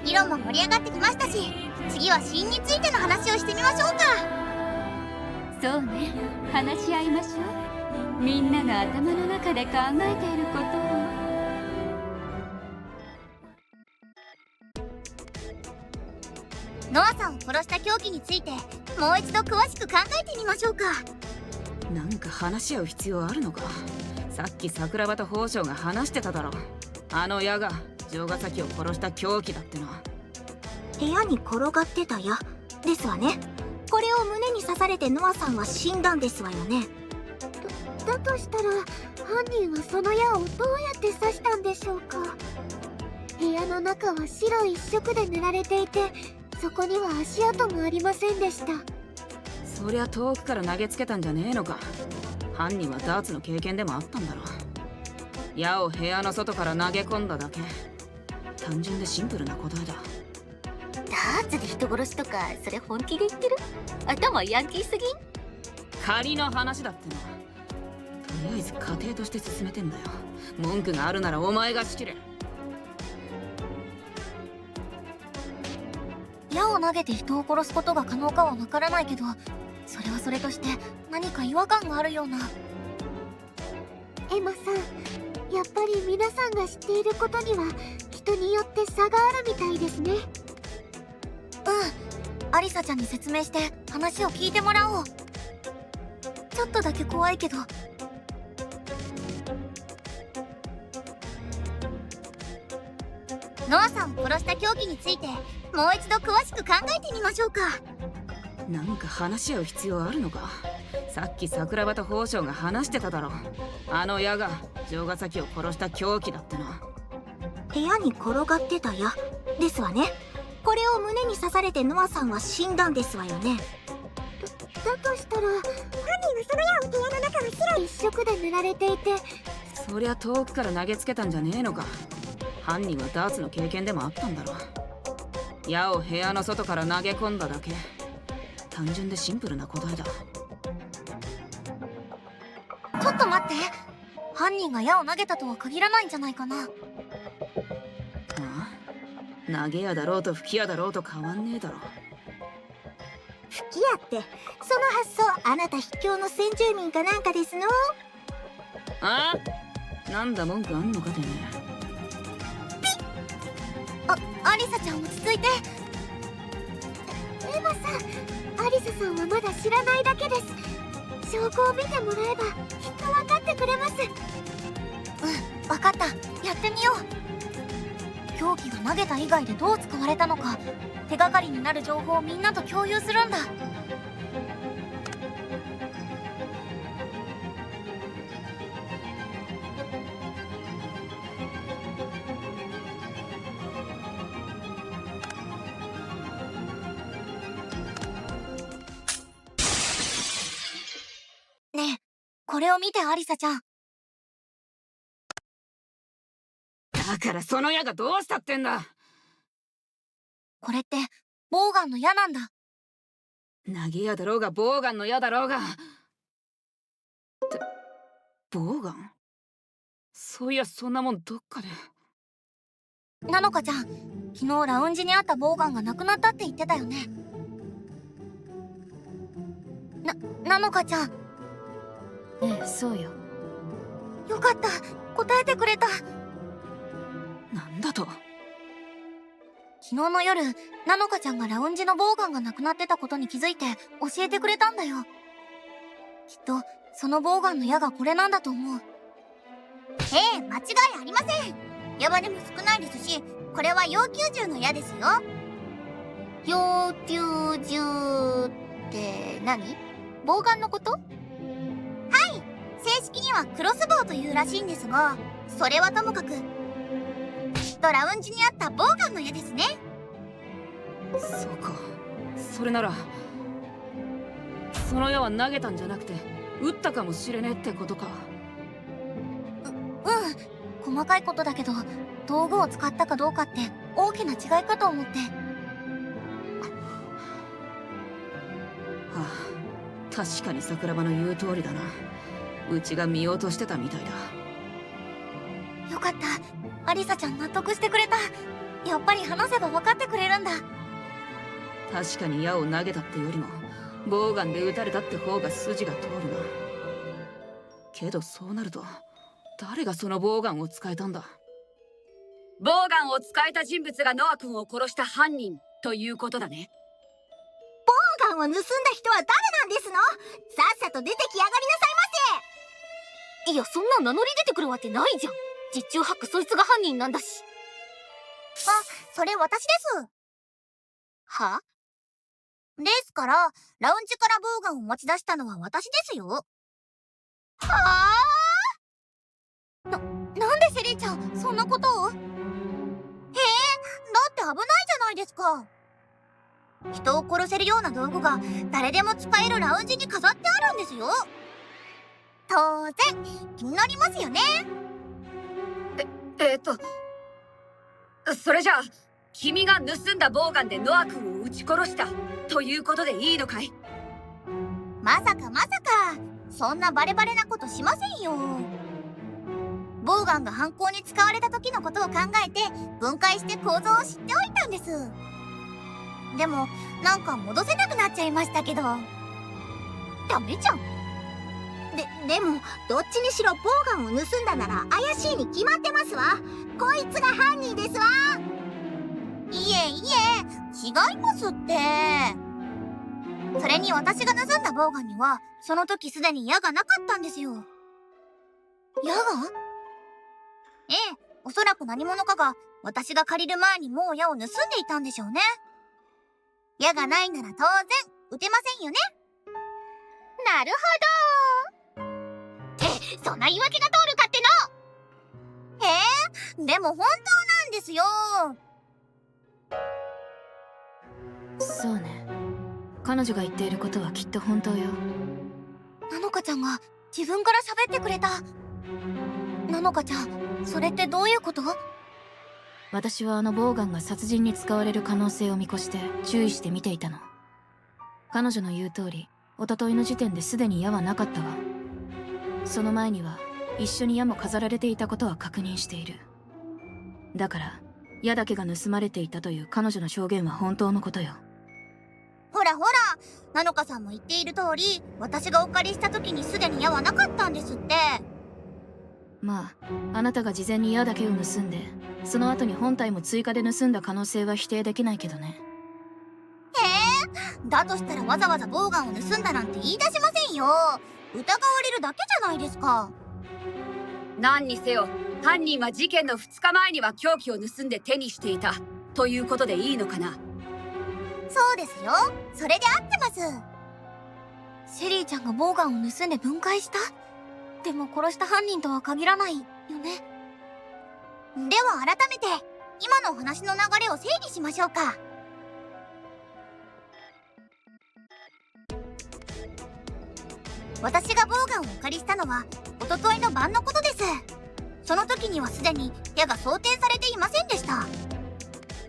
議論も盛り上がってきましたし、次は死因についての話をしてみましょうか。そうね、話し合いましょう。みんなが頭の中で考えていることを。ノアさんを殺した凶器についてもう一度詳しく考えてみましょうか。なんか話し合う必要あるのか。さっき桜庭と宝生が話してただろ。あの矢が城ヶ崎を殺した凶器だってな。部屋に転がってた矢ですわね。これを胸に刺されてノアさんは死んだんですわよね。だとしたら犯人はその矢をどうやって刺したんでしょうか。部屋の中は白一色で塗られていて、そこには足跡もありませんでした。そりゃ遠くから投げつけたんじゃねえのか。犯人はダーツの経験でもあったんだろう。矢を部屋の外から投げ込んだだけ。単純でシンプルな答えだ。ダーツで人殺しとか、それ本気で言ってる？頭ヤンキーすぎん？仮の話だっての。とりあえず家庭として進めてんだよ。文句があるならお前が仕切れ。矢を投げて人を殺すことが可能かはわからないけど、それはそれとして何か違和感があるような。エマさん、やっぱり皆さんが知っていることには人によって差があるみたいですね。アリサちゃんに説明して話を聞いてもらおう。ちょっとだけ怖いけど。ノアさんを殺した凶器についてもう一度詳しく考えてみましょうか。なんか話し合う必要あるのか。さっき桜庭と宝生が話してただろ。あの矢が城ヶ崎を殺した凶器だってな。部屋に転がってた矢ですわね。これを胸に刺されてノアさんは死んだんですわよね。だとしたら犯人はその矢を部屋の中は白一色で塗られていて、そりゃ遠くから投げつけたんじゃねえのか。犯人はダーツの経験でもあったんだろう。矢を部屋の外から投げ込んだだけ。単純でシンプルな答えだ。ちょっと待って、犯人が矢を投げたとは限らないんじゃないかな。ああ、投げ矢だろうと吹き矢だろうと変わんねえだろ。吹き矢ってその発想あなた秘境の先住民かなんかですの？ああ、なんだ文句あんのかてね。アリサちゃん落ち着いて。エマさん、アリサさんはまだ知らないだけです。証拠を見てもらえばきっと分かってくれます。分かった、やってみよう。凶器が投げた以外でどう使われたのか手がかりになる情報をみんなと共有するんだ。ねえ、これを見てアリサちゃん。だからその矢がどうしたってんだ。これってボウガンの矢なんだ。投げ矢だろうがボウガンの矢だろうが。ってボウガン？そういやそんなもんどっかで。なのかちゃん、昨日ラウンジにあったボウガンがなくなったって言ってたよね。なのかちゃん。ええ、そうよ。よかった、答えてくれた。なんだと。昨日の夜、なのかちゃんがラウンジのボウガンがなくなってたことに気づいて教えてくれたんだよ。きっとそのボウガンの矢がこれなんだと思う。ええ、間違いありません。矢場でも少ないですし、これは要求銃の矢ですよ。要求銃って何？ボウガンのこと？正式にはクロスボウというらしいんですが、それはともかく、きっとラウンジにあったボウガンの矢ですね。そうか。それならその矢は投げたんじゃなくて撃ったかもしれねえってことか。細かいことだけど、道具を使ったかどうかって大きな違いかと思って。ああ、確かに桜庭の言う通りだな。うちが見落としてたみたいだ。よかった、アリサちゃん納得してくれた。やっぱり話せば分かってくれるんだ。確かに矢を投げたってよりもボウガンで撃たれたって方が筋が通るな。けどそうなると誰がそのボウガンを使えたんだ？ボウガンを使えた人物がノア君を殺した犯人ということだね。ボウガンを盗んだ人は誰なんですの？さっさと出てきやがりなさいませ。いや、そんな名乗り出てくるわけないじゃん。実中ハックそいつが犯人なんだし。あ、それ私です。は？ですから、ラウンジからボウガンを持ち出したのは私ですよ。なんでセリーちゃん、そんなことを？だって危ないじゃないですか。人を殺せるような道具が誰でも使えるラウンジに飾ってあるんですよ。当然、気になりますよね。それじゃあ君が盗んだボウガンでノア君を撃ち殺したということでいいのかい？まさかまさか、そんなバレバレなことしませんよ。ボウガンが犯行に使われた時のことを考えて分解して構造を知っておいたんです。でもなんか戻せなくなっちゃいましたけど。ダメじゃん。でもどっちにしろボウガンを盗んだなら怪しいに決まってますわ。こいつが犯人ですわ。いえいえ、違いますって。それに私が盗んだボウガンにはその時すでに矢がなかったんですよ。矢が？ええ、おそらく何者かが私が借りる前にもう矢を盗んでいたんでしょうね。矢がないなら当然撃てませんよね。なるほど。ってそんな言い訳が通るかっての。でも本当なんですよ。そうね。彼女が言っていることはきっと本当よ。なのかちゃんが自分から喋ってくれた。なのかちゃん、それってどういうこと？私はあのボウガンが殺人に使われる可能性を見越して注意して見ていたの。彼女の言う通り、一昨日の時点ですでに矢はなかったわ。その前には一緒に矢も飾られていたことは確認している。だから矢だけが盗まれていたという彼女の証言は本当のことよ。ほらほら、なのかさんも言っている通り、私がお借りした時にすでに矢はなかったんですって。まあ、あなたが事前に矢だけを盗んで、その後に本体も追加で盗んだ可能性は否定できないけどね。だとしたらわざわざボウガンを盗んだなんて言い出しませんよ。疑われるだけじゃないですか。何にせよ犯人は事件の2日前には凶器を盗んで手にしていたということでいいのかな？そうですよ。それで合ってます。シェリーちゃんがボウガンを盗んで分解した？でも殺した犯人とは限らないよね。では改めて今のお話の流れを整理しましょうか。私がボウガンをお借りしたのは一昨日の晩のことです。その時にはすでに矢が装填されていませんでした。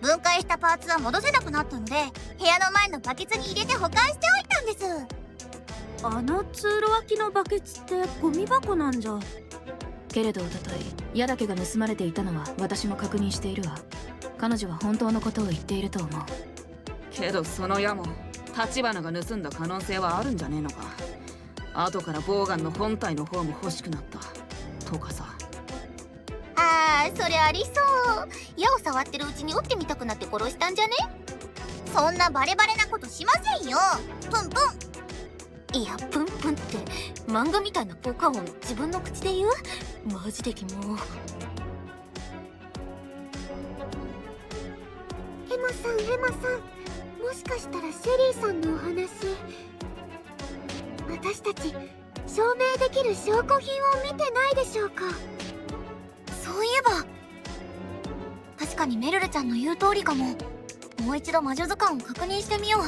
分解したパーツは戻せなくなったので部屋の前のバケツに入れて保管しておいたんです。あの通路脇のバケツってゴミ箱なんじゃ。けれど一昨日矢だけが盗まれていたのは私も確認しているわ。彼女は本当のことを言っていると思う。けどその矢も立花が盗んだ可能性はあるんじゃねえのか。後からボウガンの本体の方も欲しくなったとかさ。それありそう。矢を触ってるうちに折ってみたくなって殺したんじゃね？そんなバレバレなことしませんよ。プンプン。いや、プンプンって漫画みたいな効果音自分の口で言う？マジでキモ。エマさん、もしかしたらシェリーさんのお話、私たち証明できる証拠品を見てないでしょうか？そういえば確かにメルルちゃんの言う通りかも。もう一度魔女図鑑を確認してみよう。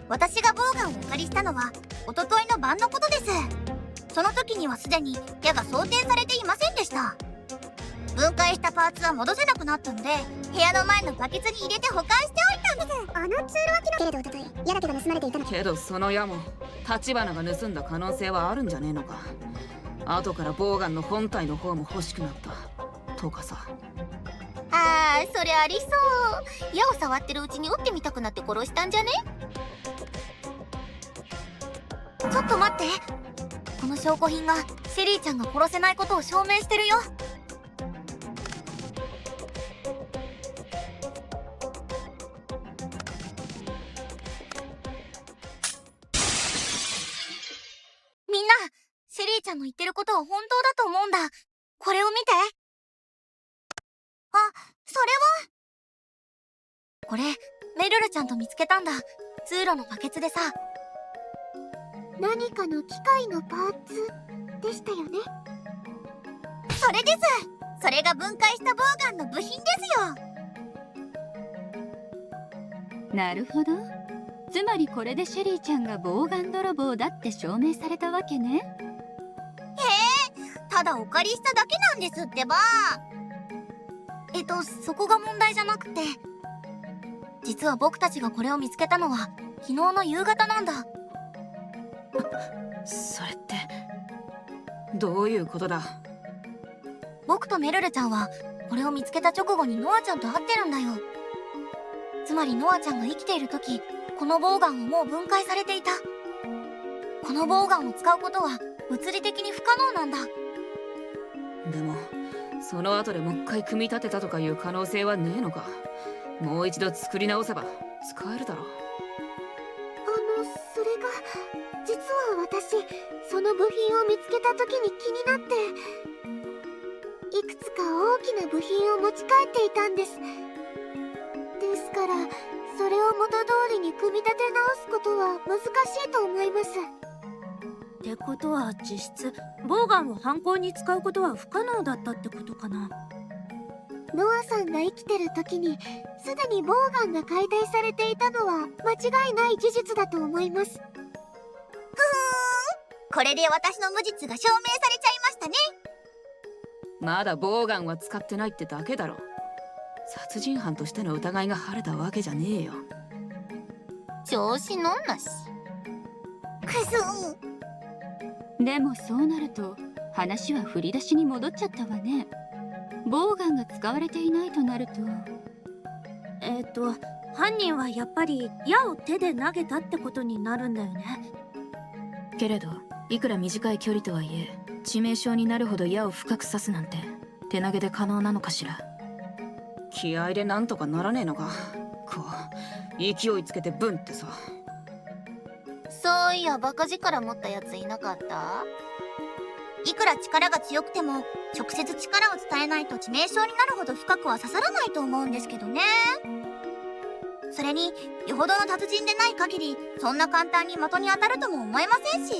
私がボウガンをお借りしたのは一昨日の晩のことです。その時にはすでに矢が装填されていませんでした。分解したパーツは戻せなくなったので部屋の前のバケツに入れて保管しておいたんです。あの通路脇のけれど一昨日矢だけが盗まれていたの。けどその矢も立花が盗んだ可能性はあるんじゃねえのか。後からボウガンの本体の方も欲しくなったとかさ。あー、それありそう。矢を触ってるうちに撃ってみたくなって殺したんじゃね？ちょっと待って。この証拠品がシェリーちゃんが殺せないことを証明してるよ。みんな、シェリーちゃんの言ってることは本当だと思うんだ。これを見て。あ、それは。これ、メルルちゃんと見つけたんだ。通路のバケツでさ。何かの機械のパーツでしたよね。それです。それが分解したボウガンの部品ですよ。なるほど。つまりこれでシェリーちゃんがボウガン泥棒だって証明されたわけね。ただお借りしただけなんですってば。そこが問題じゃなくて、実は僕たちがこれを見つけたのは昨日の夕方なんだ。それってどういうことだ？僕とメルルちゃんはこれを見つけた直後にノアちゃんと会ってるんだよ。つまりノアちゃんが生きている時、このボウガンはもう分解されていた。このボウガンを使うことは物理的に不可能なんだ。でもその後でもう一回組み立てたとかいう可能性はねえのか？もう一度作り直せば使えるだろう。それが実は私、その部品を見つけた時に気になって、いくつか大きな部品を持ち帰っていたんです。ですからそれを元通りに組み立て直すことは難しいと思います。ってことは実質ボウガンを犯行に使うことは不可能だったってことかな。ノアさんが生きてる時にすでにボウガンが解体されていたのは間違いない事実だと思います。これで私の無実が証明されちゃいましたね。まだボウガンは使ってないってだけだろ。殺人犯としての疑いが晴れたわけじゃねえよ。調子乗んなし。くそ。でもそうなると話は振り出しに戻っちゃったわね。ボウガンが使われていないとなると、犯人はやっぱり矢を手で投げたってことになるんだよね。けれどいくら短い距離とはいえ致命傷になるほど矢を深く刺すなんて手投げで可能なのかしら。気合でなんとかならねえのか？こう勢いつけてブンってさ。そういやバカ力持ったやついなかった？いくら力が強くても直接力を伝えないと致命傷になるほど深くは刺さらないと思うんですけどね。それによほどの達人でない限りそんな簡単に的に当たるとも思えませんし。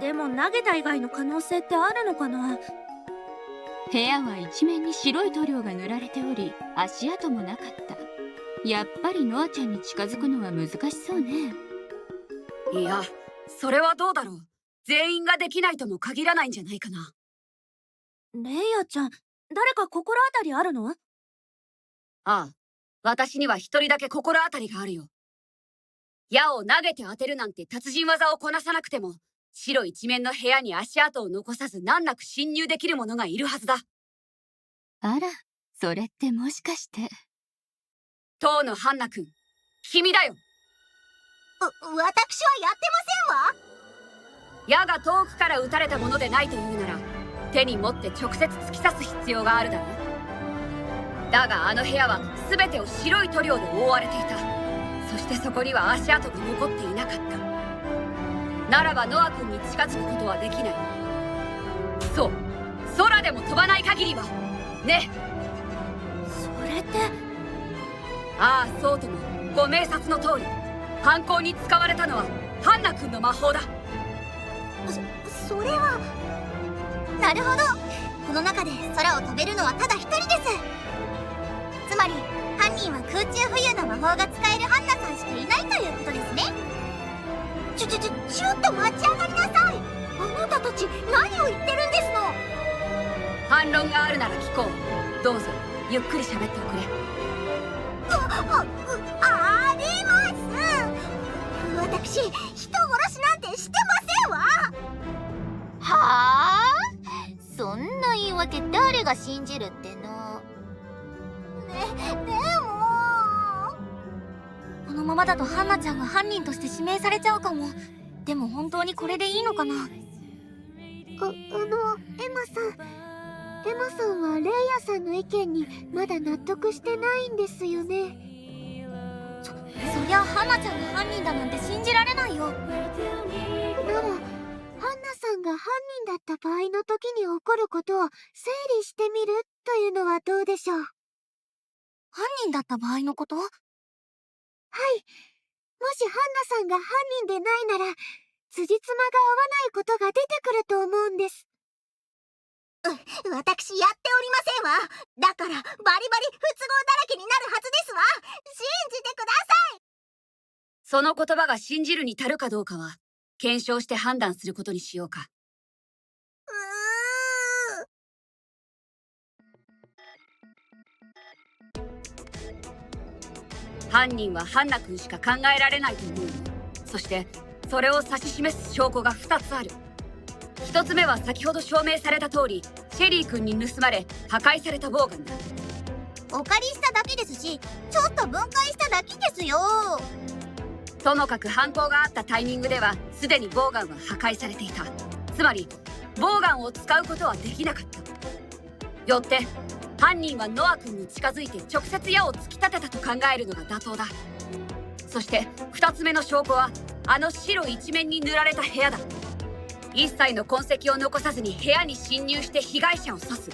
でも投げた以外の可能性ってあるのかな？部屋は一面に白い塗料が塗られており足跡もなかった。やっぱりノアちゃんに近づくのは難しそうね。いや、それはどうだろう。全員ができないとも限らないんじゃないかな。レイヤちゃん、誰か心当たりあるの？ああ、私には一人だけ心当たりがあるよ。矢を投げて当てるなんて達人技をこなさなくても白一面の部屋に足跡を残さず難なく侵入できる者がいるはずだ。あら、それってもしかして。当のハンナ君、君だよ。私はやってませんわ。矢が遠くから撃たれたものでないというなら手に持って直接突き刺す必要があるだろう。だがあの部屋は全てを白い塗料で覆われていた。そしてそこには足跡が残っていなかった。ならばノア君に近づくことはできない。そう、空でも飛ばない限りはね。それって。ああ、そうとも。ご明察の通り犯行に使われたのはハンナ君の魔法だ。それは。なるほど。この中で空を飛べるのはただ一人です。つまり犯人は空中浮遊の魔法が使えるハンナさんしかいないということですね。ちょっと待ち上がりなさい。あなたたち何を言ってるんですの。反論があるなら聞こう。どうぞゆっくり喋っておくれ。あります。私人殺しなんてしてませんわ。ははあ、そんな言い訳誰が信じるっての。でもこのままだとハンナちゃんが犯人として指名されちゃうかも。でも本当にこれでいいのかな。エマさんはレイヤさんの意見にまだ納得してないんですよね。そりゃハンナちゃんが犯人だなんて信じられないよ。ならハンナさんが犯人だった場合の時に起こることを整理してみるというのはどうでしょう。犯人だった場合のこと？はい。もしハンナさんが犯人でないなら、辻褄が合わないことが出てくると思うんです。私やっておりませんわ。だからバリバリ不都合だらけになるはずですわ。信じてください。その言葉が信じるに足るかどうかは検証して判断することにしようか。犯人はハンナ君しか考えられないと思うの。そしてそれを指し示す証拠が2つある。1つ目は先ほど証明された通り、シェリー君に盗まれ破壊されたボウガンだ。お借りしただけですし、ちょっと分解しただけですよ。ともかく犯行があったタイミングではすでにボウガンは破壊されていた。つまりボウガンを使うことはできなかった。よって犯人はノア君に近づいて直接矢を突き立てたと考えるのが妥当だ。そして2つ目の証拠はあの白一面に塗られた部屋だ。一切の痕跡を残さずに部屋に侵入して被害者を刺す。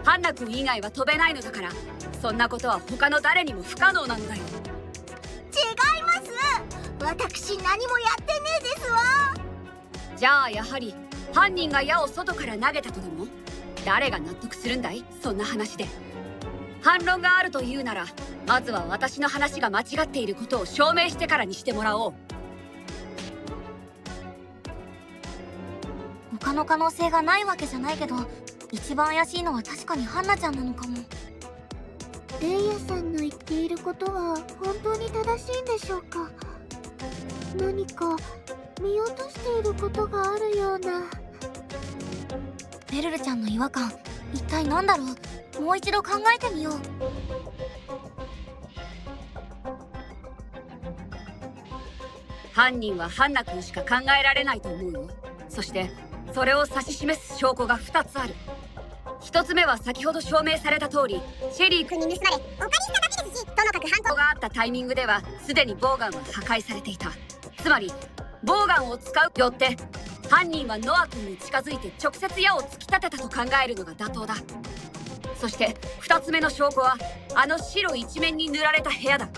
ハンナ君以外は飛べないのだから、そんなことは他の誰にも不可能なのだよ。違います。私何もやってねえですわ。じゃあやはり犯人が矢を外から投げたとでも？誰が納得するんだい、そんな話で。反論があるというなら、まずは私の話が間違っていることを証明してからにしてもらおう。他の可能性がないわけじゃないけど、一番怪しいのは確かにハンナちゃんなのかも。レイヤさんの言っていることは本当に正しいんでしょうか。何か見落としていることがあるような。ベルルちゃんの違和感、一体何だろう。もう一度考えてみよう。犯人はハンナ君しか考えられないと思うよ。そしてそれを指し示す証拠が2つある。1つ目は先ほど証明された通り、シェリー君に盗まれお借りしただけですし、ともかく犯行があったタイミングではすでにボウガンは破壊されていた。つまりボウガンを使うよって犯人はノア君に近づいて直接矢を突き立てたと考えるのが妥当だ。そして2つ目の証拠はあの白一面に塗られた部屋だ。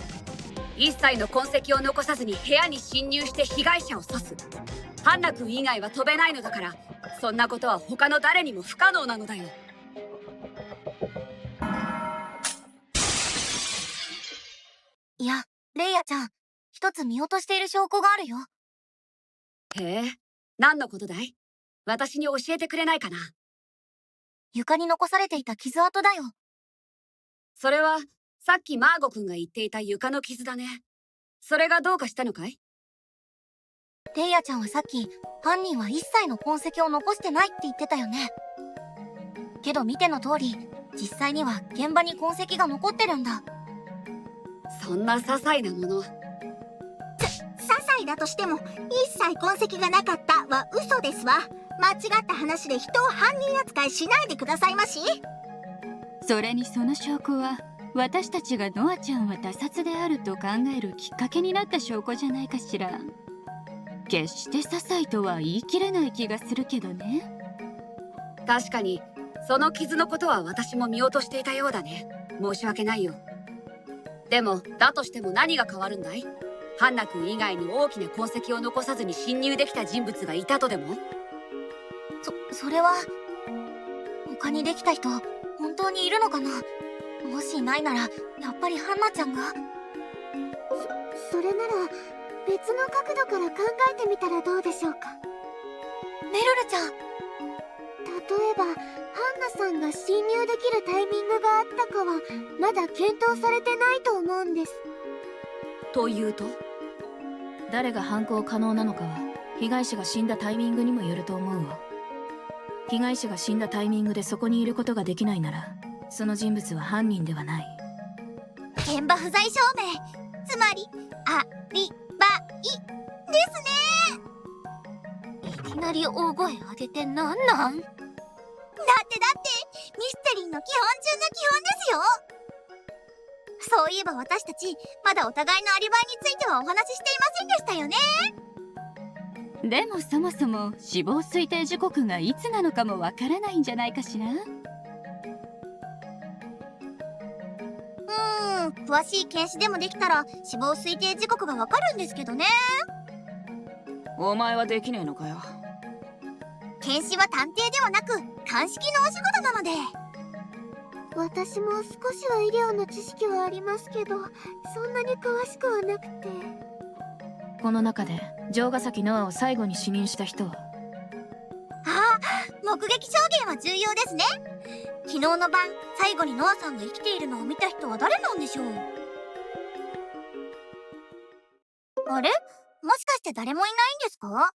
一切の痕跡を残さずに部屋に侵入して被害者を刺す。ハンナ君以外は飛べないのだから、そんなことは他の誰にも不可能なのだよ。いや、レイヤちゃん、一つ見落としている証拠があるよ。へえ、何のことだい？私に教えてくれないかな。床に残されていた傷跡だよ。それはさっきマーゴ君が言っていた床の傷だね。それがどうかしたのかい？レイヤちゃんはさっき、犯人は一切の痕跡を残してないって言ってたよね。けど見ての通り、実際には現場に痕跡が残ってるんだ。そんな些細なもの。些細だとしても一切痕跡がなかったは嘘ですわ。間違った話で人を犯人扱いしないでくださいまし。それにその証拠は私たちがノアちゃんは他殺であると考えるきっかけになった証拠じゃないかしら。決して些細とは言い切れない気がするけどね。確かにその傷のことは私も見落としていたようだね。申し訳ないよ。でもだとしても何が変わるんだい？ハンナ君以外に大きな痕跡を残さずに侵入できた人物がいたとでも？それは他にできた人本当にいるのかな。もしいないならやっぱりハンナちゃんが。それなら別の角度から考えてみたらどうでしょうか。メルルちゃん、例えばハンナさんが侵入できるタイミングがあったかはまだ検討されてないと思うんです。というと？誰が犯行可能なのかは被害者が死んだタイミングにもよると思うわ。被害者が死んだタイミングでそこにいることができないなら、その人物は犯人ではない。現場不在証明、つまりアリバイですね。いきなり大声上げてなんなん？だってミステリーの基本中の基本ですよ。そういえば私たちまだお互いのアリバイについてはお話ししていませんでしたよね。でもそもそも死亡推定時刻がいつなのかもわからないんじゃないかしら。詳しい検視でもできたら死亡推定時刻がわかるんですけどね。お前はできねえのかよ。検視は探偵ではなく鑑識のお仕事なので。私も少しは医療の知識はありますけど、そんなに詳しくはなくて。この中で城ヶ崎ノアを最後に死認した人は？目撃証言は重要ですね。昨日の晩最後にノアさんが生きているのを見た人は誰なんでしょう。あれ、もしかして誰もいないんですか？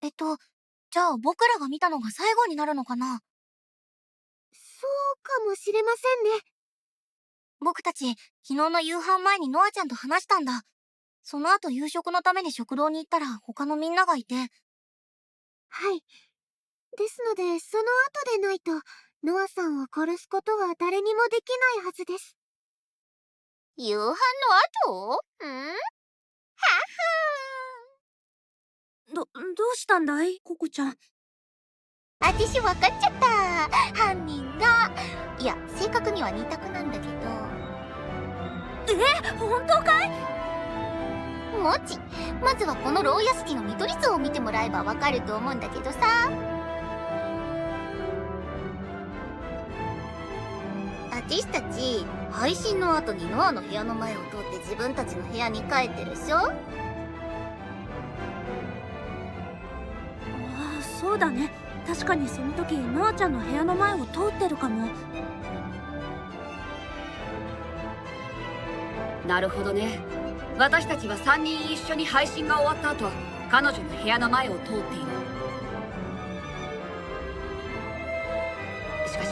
じゃあ僕らが見たのが最後になるのかな？そうかもしれませんね。僕たち、昨日の夕飯前にノアちゃんと話したんだ。その後夕食のために食堂に行ったら他のみんながいて。はい。ですので、その後でないと、ノアさんを殺すことは誰にもできないはずです。夕飯の後？どうしたんだい、ココちゃん。私分かっちゃった。犯人が、いや、正確には二択なんだけど。本当かい？もち、まずはこの牢屋敷の見取り図を見てもらえばわかると思うんだけどさ。私たち配信の後にノアの部屋の前を通って自分たちの部屋に帰ってるでしょ。ああ、そうだね。確かにその時ノアちゃんの部屋の前を通ってるかも。なるほどね。私たちは3人一緒に配信が終わった後、彼女の部屋の前を通っている。しかし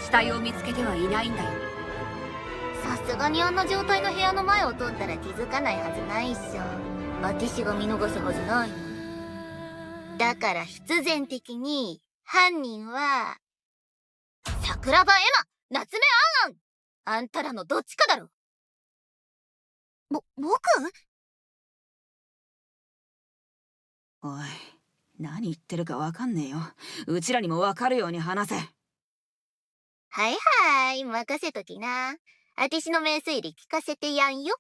死体を見つけてはいないんだよ。さすがにあんな状態の部屋の前を通ったら気づかないはずないっしょ。私が見逃すはずないの。だから必然的に犯人は桜庭エマ、夏目アンアン、あんたらのどっちかだろ。僕？おい、何言ってるかわかんねえよ。うちらにもわかるように話せ。はいはい、任せときな。あてしの名推理聞かせてやんよ。